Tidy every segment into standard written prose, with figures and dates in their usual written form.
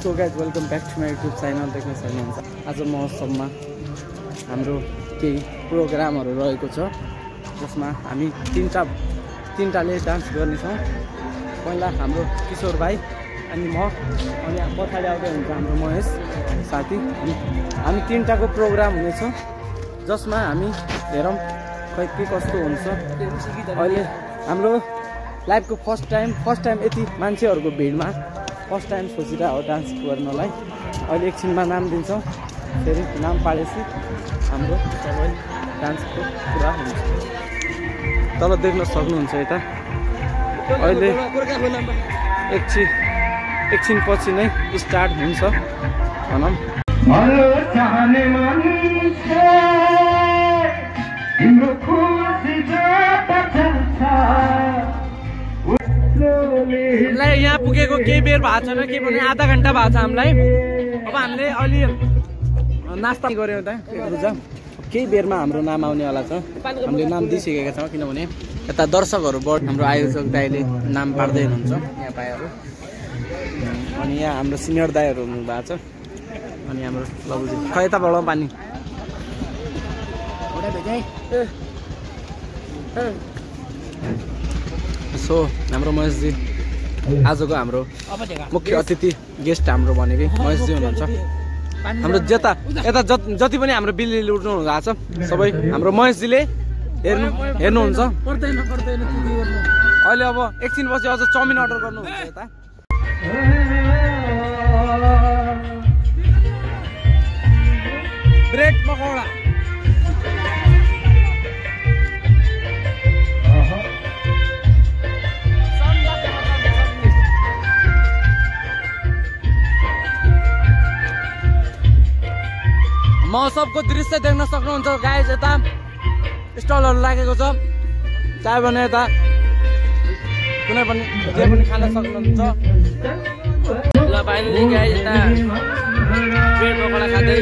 So guys welcome back to my YouTube channel देख्न सक्नुहुन्छ। आज महोत्सवमा हाम्रो केही प्रोग्रामहरू रहेको छ जसमा हामी तिनटाले डान्स गर्नेछौँ। पहिला हाम्रो किशोर भाइ अनि म अनि पछाडि आउँदै हुन्छ हाम्रो महेश साथी। हामी तिनटाको प्रोग्राम हुनेछ जसमा हामी हेरौँ खै के कस्तो हुन्छ। अहिले हाम्रो लाइफको फर्स्ट टाइम यति मान्छेहरूको भिडमा फर्स्ट टाइम सोचिरहेको हो डान्स गर्नलाई। अहिले एकछिनमा नाम दिन्छौँ, फेरि नाम पाडेपछि हाम्रो सबै डान्सको कुरा हुन्छ। तल देख्न सक्नुहुन्छ यता अहिले एकछिन पछि नै स्टार्ट हुन्छ भनौँ। हामीलाई यहाँ पुगेको केही बेर भएको छैन, के भने आधा घन्टा भएको छ हामीलाई। अब हामीले अलि नास्ता गऱ्यौँ त केही बेरमा हाम्रो नाम आउनेवाला छ। हामीले नाम दिइसकेका छौँ किनभने यता दर्शकहरू बढ हाम्रो आयोजक दाइले नाम पाड्दै हुनुहुन्छ यहाँ पाइहरू। अनि यहाँ हाम्रो सिनियर दाइहरू हुनुभएको छ अनि हाम्रो लबुजी खै यताबाट पानी सो हाम्रो महेशजी आजको हाम्रो मुख्य अतिथि गेस्ट हाम्रो भनेकै महेशजी हुनुहुन्छ। हाम्रो यता जति पनि हाम्रो बिल्ली लुट्नु भएको छ सबै हाम्रो महेशजीले हेर्नुहुन्छ। अहिले अब एकछिन पछि अझ चाउमिन अर्डर गर्नुहुन्छ यता। ब्रेड पकौडा महोत्सवको दृश्य देख्न सक्नुहुन्छ गाइज। यता स्टलहरू लागेको छ, चाहे भने यता कुनै पनि जे पनि खान सक्नुहुन्छ। ल फाइनली गाइज यता ब्रेड पकौडा खाँदै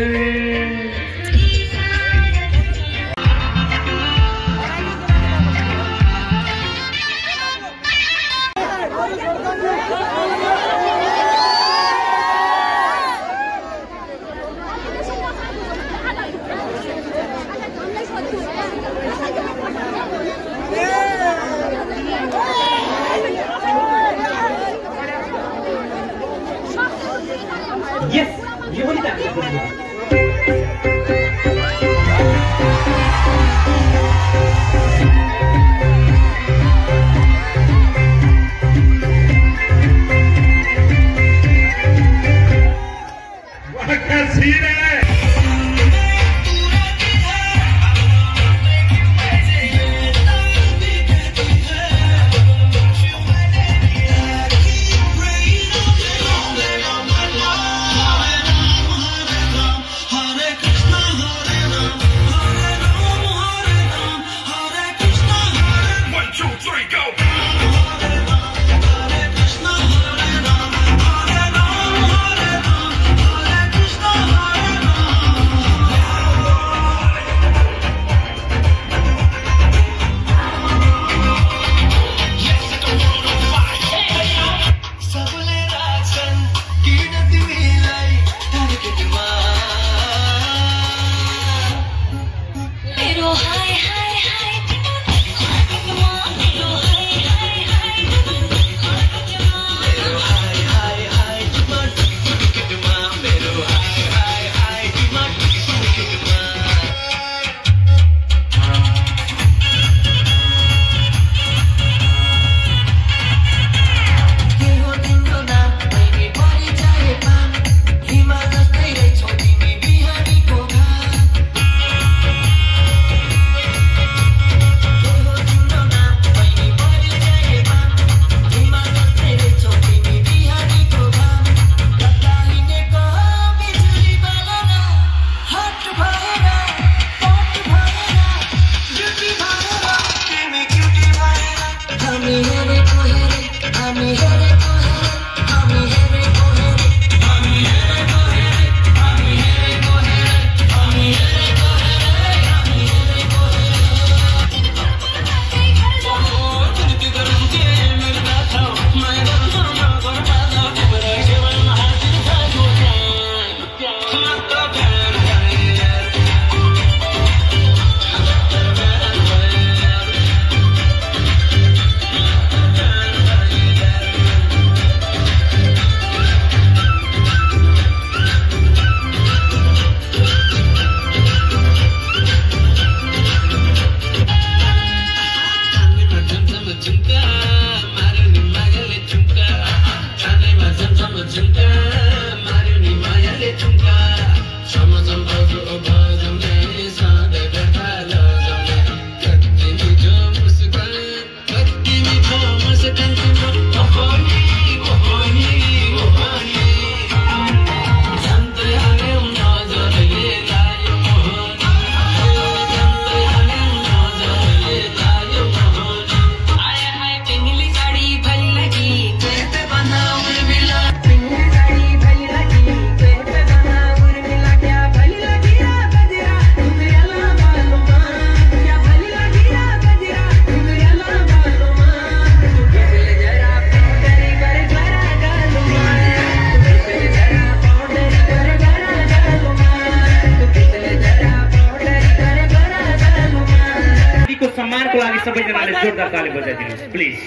सबैजनाले जोरदार ताली बजाइदिनुहोस् प्लिज।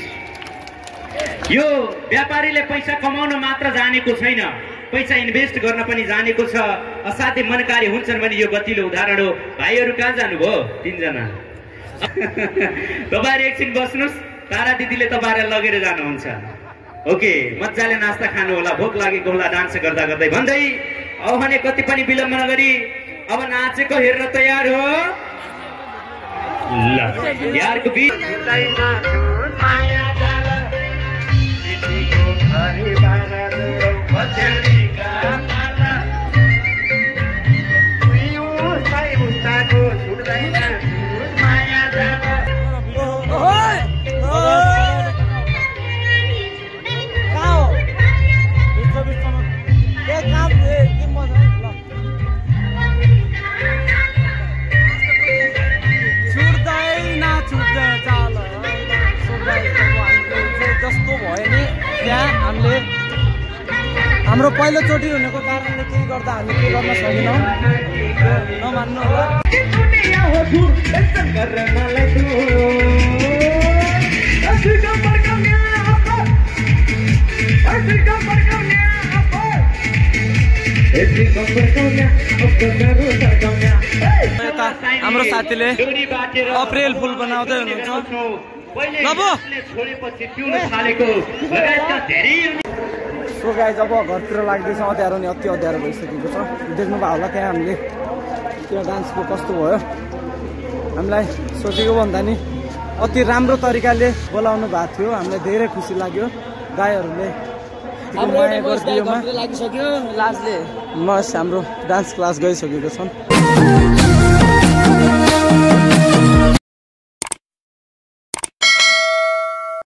यो व्यापारीले पैसा कमाउन मात्र जानेको छैन, पैसा इन्भेस्ट गर्न पनि जानेको छ। असाध्यै मनकारी हुन्छन् भने यो गतिलो उदाहरण हो। भाइहरू कहाँ जानुभयो? 3 जना। तपाईहरु एकछिन बस्नुस्, तारा दिदीले तपाईहरुलाई लगेर जानुहुन्छ। ओके, मजाले नास्ता खानु होला, भोक लागेको होला डान्स गर्दा गर्दै भन्दै अब भने कति पनि विलम्ब नगरी अब नाचेको हेर्न तयार हो? ल यारको बीच हाम्रो पहिलोचोटि हुनेको कारणले केही गर्दा हामी के गर्न सकेनौँ, नमान्नु होला। हाम्रो साथीले अप्रेल फुल बनाउँदै हुनुहुन्छ। सो गाइस, अब घरतिर लाग्दैछ, अँध्यारो नि अति अँध्यारो भइसकेको छ। देख्नुभयो होला त्यहाँ हामीले त्यो डान्सको कस्तो भयो। हामीलाई सोचेको भन्दा नि अति राम्रो तरिकाले बोलाउनु भएको थियो। हामीलाई धेरै खुसी लाग्यो। दाइहरूले माया गरिदियोमा मस हाम्रो डान्स क्लास गइसकेको छन्।